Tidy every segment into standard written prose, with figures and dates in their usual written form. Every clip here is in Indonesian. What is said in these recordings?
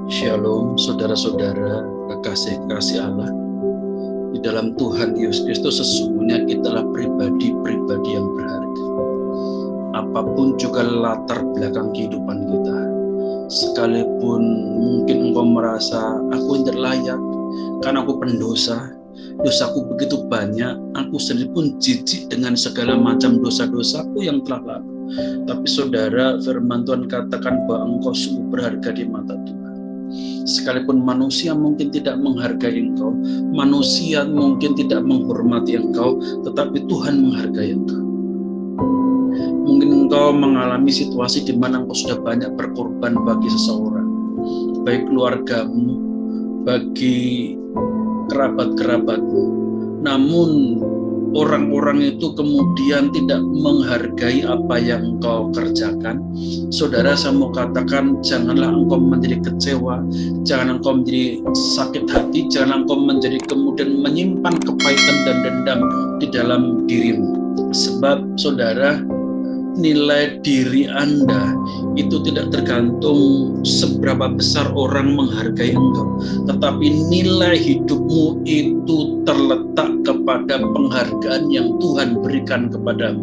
Shalom, saudara-saudara, kekasih-kekasih Allah. Di dalam Tuhan Yesus Kristus sesungguhnya kitalah pribadi-pribadi yang berharga. Apapun juga latar belakang kehidupan kita, sekalipun mungkin engkau merasa aku tidak layak, karena aku pendosa, dosaku begitu banyak, aku sendiri pun jijik dengan segala macam dosa-dosaku yang telah lalu. Tapi saudara, firman Tuhan katakan bahwa engkau sungguh berharga di mata Tuhan. Sekalipun manusia mungkin tidak menghargai engkau, manusia mungkin tidak menghormati engkau, tetapi Tuhan menghargai engkau. Mungkin engkau mengalami situasi di mana engkau sudah banyak berkorban bagi seseorang, baik keluargamu, bagi kerabat-kerabatmu, namun orang-orang itu kemudian tidak menghargai apa yang engkau kerjakan. Saudara, saya mau katakan, janganlah engkau menjadi kecewa, jangan engkau menjadi sakit hati, jangan engkau menjadi kemudian menyimpan kepahitan dan dendam di dalam dirimu. Sebab saudara, nilai diri Anda itu tidak tergantung seberapa besar orang menghargai engkau, tetapi nilai hidupmu itu terletak kepada penghargaan yang Tuhan berikan kepadamu.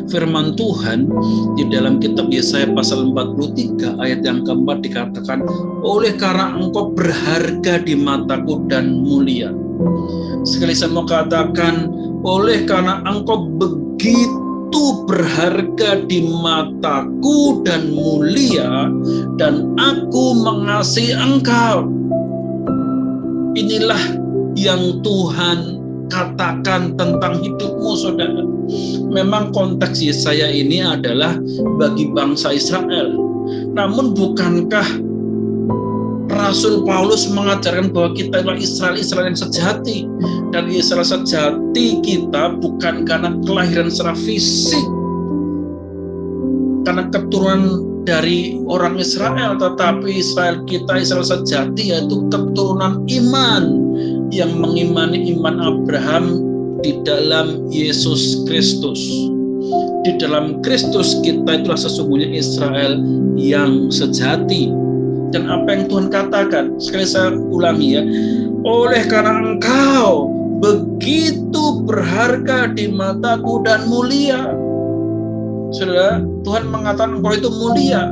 Firman Tuhan di dalam kitab Yesaya pasal 43 ayat yang keempat dikatakan, oleh karena engkau berharga di mataku dan mulia. Sekali saya mau katakan, oleh karena engkau begitu berharga di mataku dan mulia, dan aku mengasihi engkau. Inilah yang Tuhan katakan tentang hidupmu, saudara. Memang konteks Yesaya ini adalah bagi bangsa Israel. Namun bukankah Rasul Paulus mengajarkan bahwa kita adalah Israel yang sejati, dan Israel sejati kita bukan karena kelahiran secara fisik, karena keturunan dari orang Israel, tetapi Israel kita, Israel sejati, yaitu keturunan iman yang mengimani iman Abraham di dalam Yesus Kristus. Di dalam Kristus kita itulah sesungguhnya Israel yang sejati. Dan apa yang Tuhan katakan, sekali saya ulangi ya, oleh karena engkau begitu berharga di mataku dan mulia. Saudara, Tuhan mengatakan engkau itu mulia.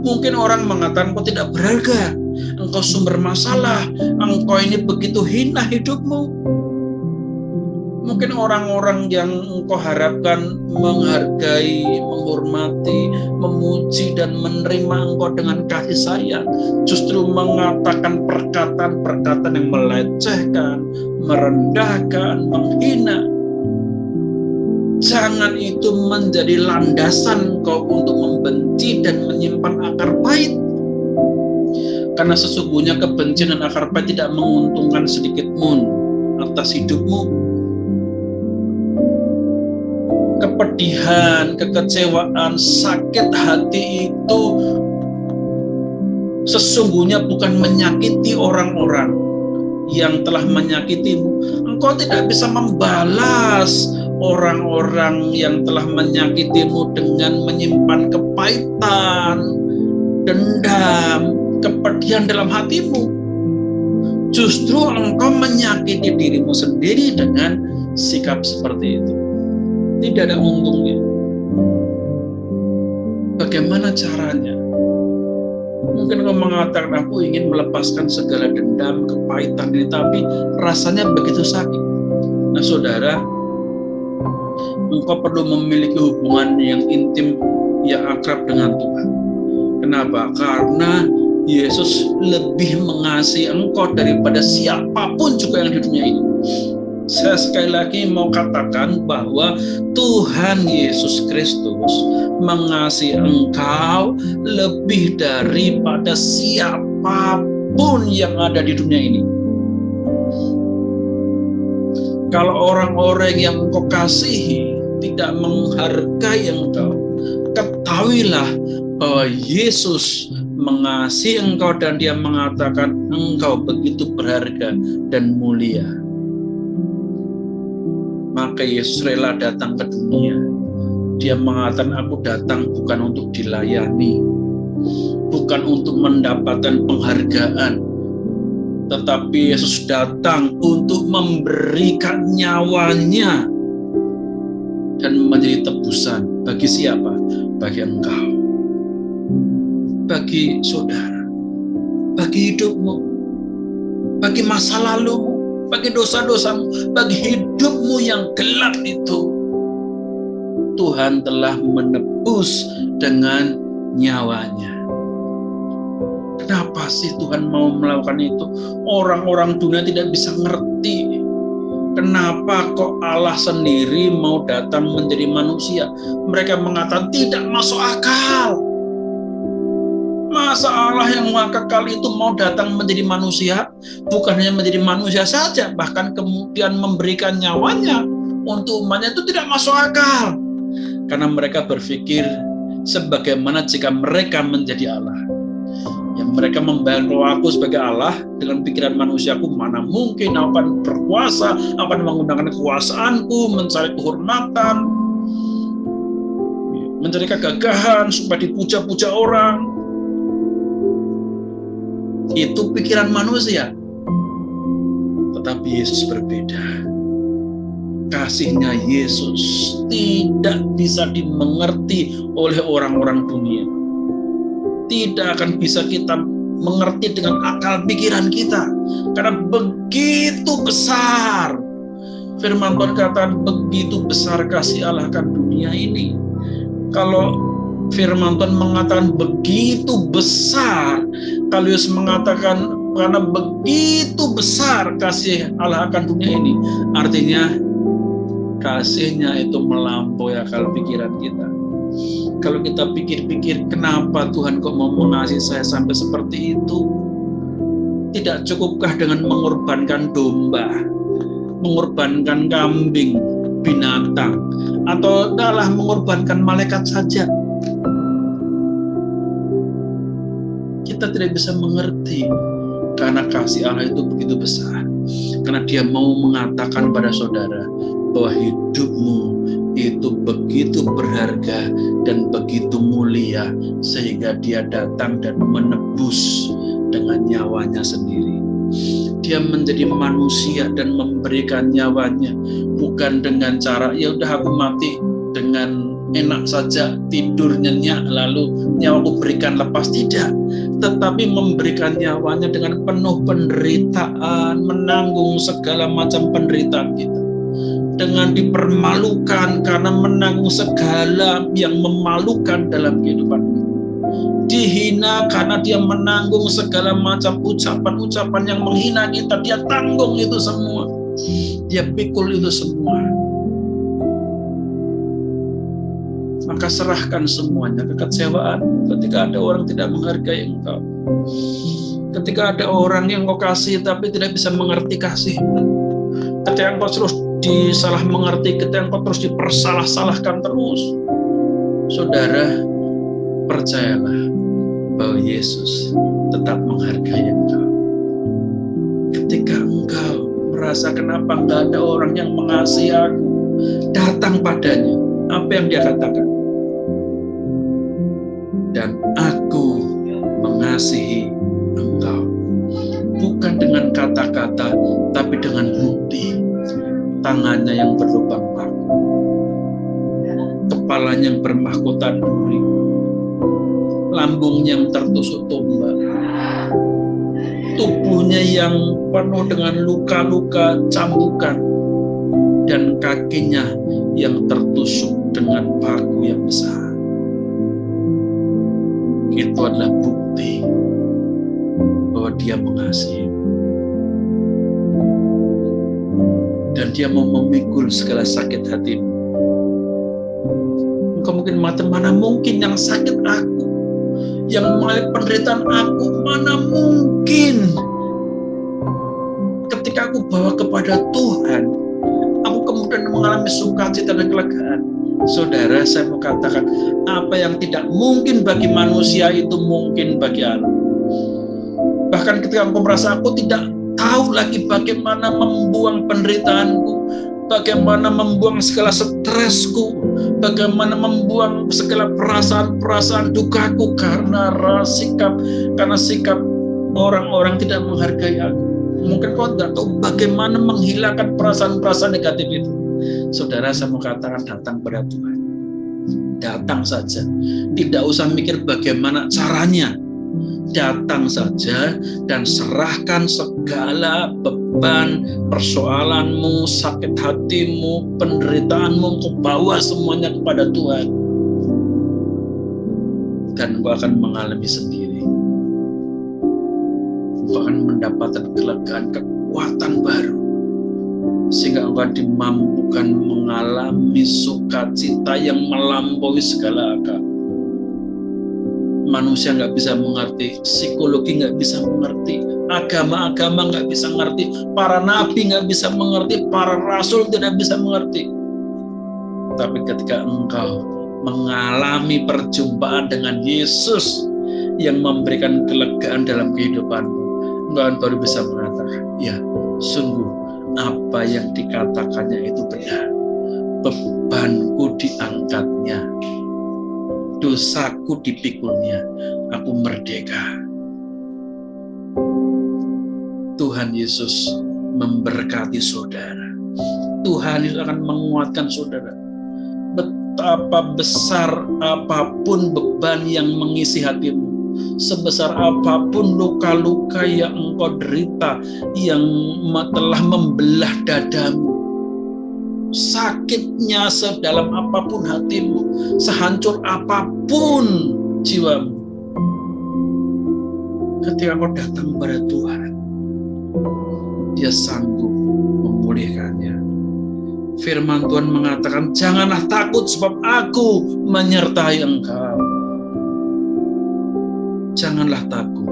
Mungkin orang mengatakan engkau tidak berharga, engkau sumber masalah, engkau ini begitu hina hidupmu. Mungkin orang-orang yang engkau harapkan menghargai, menghormati, memuji, dan menerima engkau dengan kasih sayang, justru mengatakan perkataan-perkataan yang melecehkan, merendahkan, menghina. Jangan itu menjadi landasan engkau untuk membenci dan menyimpan akar pahit. Karena sesungguhnya kebencian dan akar pahit tidak menguntungkan sedikit pun atas hidupmu. Kepedihan, kekecewaan, sakit hati itu sesungguhnya bukan menyakiti orang-orang yang telah menyakitimu. Engkau tidak bisa membalas orang-orang yang telah menyakitimu dengan menyimpan kepahitan, dendam, kepedihan dalam hatimu. Justru engkau menyakiti dirimu sendiri dengan sikap seperti itu. Tidak ada untungnya. Bagaimana caranya? Mungkin engkau mengatakan, aku ingin melepaskan segala dendam, kepahitan ini, tapi rasanya begitu sakit. Nah, saudara, engkau perlu memiliki hubungan yang intim, yang akrab dengan Tuhan. Kenapa? Karena Yesus lebih mengasihi engkau daripada siapapun juga yang di dunia ini. Saya sekali lagi mau katakan bahwa Tuhan Yesus Kristus mengasihi engkau lebih daripada siapapun yang ada di dunia ini. Kalau orang-orang yang engkau kasihi tidak menghargai engkau, ketahuilah bahwa Yesus mengasihi engkau dan dia mengatakan engkau begitu berharga dan mulia. Maka Yesus rela datang ke dunia. Dia mengatakan, aku datang bukan untuk dilayani, bukan untuk mendapatkan penghargaan, tetapi Yesus datang untuk memberikan nyawanya dan menjadi tebusan. Bagi siapa? Bagi engkau, bagi saudara, bagi hidupmu, bagi masa lalumu, bagi dosa-dosamu, bagi hidupmu yang gelap itu. Tuhan telah menebus dengan nyawanya. Kenapa sih Tuhan mau melakukan itu? Orang-orang dunia tidak bisa ngerti. Kenapa kok Allah sendiri mau datang menjadi manusia? Mereka mengatakan tidak masuk akal. Masa Allah yang kekal itu mau datang menjadi manusia? Bukan hanya menjadi manusia saja, bahkan kemudian memberikan nyawanya untuk umatnya, itu tidak masuk akal. Karena mereka berpikir sebagaimana jika mereka menjadi Allah. Yang mereka membayang aku sebagai Allah dengan pikiran manusiaku, mana mungkin aku akan berkuasa, akan menggunakan kekuasaanku, mencari kehormatan, mencari kegagahan supaya dipuja-puja orang. Itu pikiran manusia. Tetapi Yesus berbeda. Kasihnya Yesus tidak bisa dimengerti oleh orang-orang dunia. Tidak akan bisa kita mengerti dengan akal pikiran kita. Karena begitu besar. Firman Tuhan katakan begitu besar kasih Allah akan dunia ini. Kalau firman Tuhan mengatakan begitu besar, kalau Yesus mengatakan karena begitu besar kasih Allah akan dunia ini, artinya kasihnya itu melampaui akal pikiran kita. Kalau kita pikir-pikir, kenapa Tuhan kok mau mengasihi saya sampai seperti itu? Tidak cukupkah dengan mengorbankan domba, mengorbankan kambing, binatang, atau adalah mengorbankan malaikat saja? Kita tidak bisa mengerti karena kasih Allah itu begitu besar. Karena Dia mau mengatakan pada saudara bahwa hidupmu itu begitu berharga dan begitu mulia sehingga Dia datang dan menebus dengan nyawanya sendiri. Dia menjadi manusia dan memberikan nyawanya bukan dengan cara ya udah aku mati dengan enak saja, tidur nyenyak lalu nyawaku berikan lepas, tidak, tetapi memberikan nyawanya dengan penuh penderitaan, menanggung segala macam penderitaan kita, dengan dipermalukan karena menanggung segala yang memalukan dalam kehidupan kita, dihina karena Dia menanggung segala macam ucapan-ucapan yang menghina kita. Dia tanggung itu semua, Dia pikul itu semua. Maka serahkan semuanya, kekecewaan ketika ada orang tidak menghargai engkau, ketika ada orang yang kau kasih tapi tidak bisa mengerti kasihmu, ketika engkau terus disalah mengerti, ketika engkau terus dipersalah-salahkan terus. Saudara, percayalah bahwa Yesus tetap menghargai engkau. Ketika engkau merasa kenapa enggak ada orang yang mengasihi aku, datang padanya. Apa yang Dia katakan? Dan aku mengasihi engkau. Bukan dengan kata-kata, tapi dengan bukti. Tangannya yang berlubang paku, kepalanya yang bermahkota duri, lambungnya yang tertusuk tombak, tubuhnya yang penuh dengan luka-luka cambukan, dan kakinya yang tertusuk dengan paku yang besar. Itu adalah bukti bahwa Dia mengasihi. Dan Dia mau memikul segala sakit hatimu. Engkau mungkin mengatakan, mana mungkin yang sakit aku, yang mengalami penderitaan aku, mana mungkin. Ketika aku bawa kepada Tuhan, aku kemudian mengalami sukacita dan kelegaan. Saudara, saya mau katakan, apa yang tidak mungkin bagi manusia itu mungkin bagi Allah. Bahkan ketika engkau merasa aku tidak tahu lagi bagaimana membuang penderitaanku, bagaimana membuang segala stresku, bagaimana membuang segala perasaan-perasaan dukaku karena sikap orang-orang tidak menghargai aku. Mungkin kau tidak tahu bagaimana menghilangkan perasaan-perasaan negatif itu. Saudara, saya mau katakan, datang pada Tuhan. Datang saja. Tidak usah mikir bagaimana caranya. Datang saja dan serahkan segala beban, persoalanmu, sakit hatimu, penderitaanmu, kau bawa semuanya kepada Tuhan. Dan kau akan mengalami sendiri. Kau akan mendapatkan kelegaan, kekuatan baru. Sehingga engkau dimampukan mengalami sukacita yang melampaui segala akal. Manusia nggak bisa mengerti, psikologi nggak bisa mengerti, agama-agama nggak bisa mengerti, para nabi nggak bisa mengerti, para rasul tidak bisa mengerti. Tapi ketika engkau mengalami perjumpaan dengan Yesus yang memberikan kelegaan dalam kehidupanmu, engkau baru bisa mengatakan, ya sungguh apa yang dikatakannya itu benar. Bebanku diangkatnya, dosaku dipikulnya, aku merdeka. Tuhan Yesus memberkati saudara. Tuhan Yesus akan menguatkan saudara. Betapa besar apapun beban yang mengisi hatimu, sebesar apapun luka-luka yang engkau derita, yang telah membelah dadamu, sakitnya sedalam apapun hatimu, sehancur apapun jiwamu, ketika kau datang kepada Tuhan, Dia sanggup memulihkannya. Firman Tuhan mengatakan, janganlah takut sebab aku menyertai engkau. Janganlah takut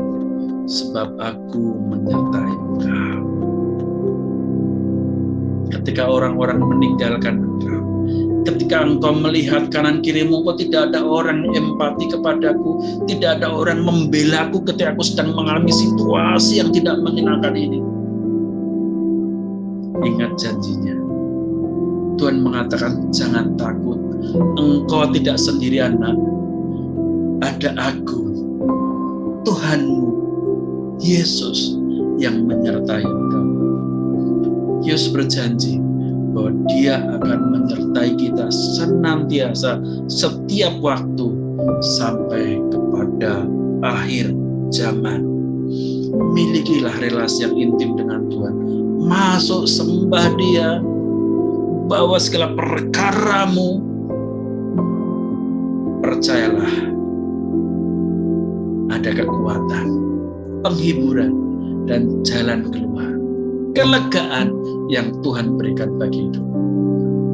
sebab aku menyertai engkau. Ketika orang-orang meninggalkan engkau, ketika engkau melihat kanan kirimu, kok tidak ada orang empati kepadaku, tidak ada orang membelaku ketika aku sedang mengalami situasi yang tidak menyenangkan ini. Ingat janjinya. Tuhan mengatakan, jangan takut, engkau tidak sendirian, nak. Ada aku, Tuhanmu, Yesus yang menyertai engkau. Yesus berjanji bahwa Dia akan menyertai kita senantiasa setiap waktu sampai kepada akhir zaman. Milikilah relasi yang intim dengan Tuhan. Masuk sembah Dia, bawa segala perkaramu. Percayalah, ada kekuatan, penghiburan, dan jalan keluar, kelegaan yang Tuhan berikan bagi hidup.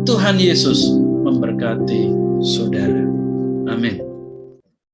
Tuhan Yesus memberkati saudara. Amin.